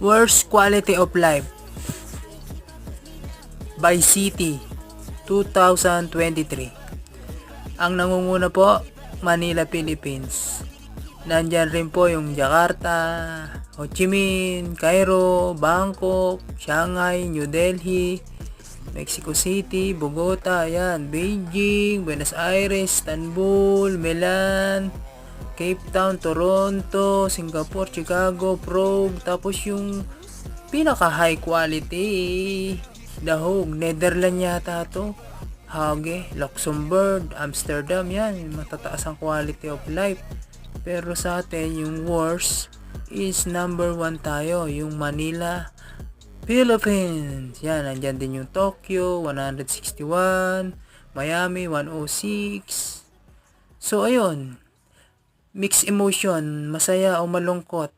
Worst quality of life by city 2023. Ang nangunguna po, Manila, Philippines. Nandyan rin po yung Jakarta, Ho Chi Minh, Cairo, Bangkok, Shanghai, New Delhi, Mexico City, Bogota, ayan, Beijing, Buenos Aires, Istanbul, Milan, Cape Town, Toronto, Singapore, Chicago, Prague, tapos yung pinaka high quality, The Hague, Netherlands yata to, Hague, Luxembourg, Amsterdam, yan, matataas ang quality of life. Pero sa atin, yung worst is number 1 tayo, yung Manila, Philippines. Yan, nandyan din yung Tokyo, 161, Miami, 106. So, ayun, mixed emotion, masaya o malungkot.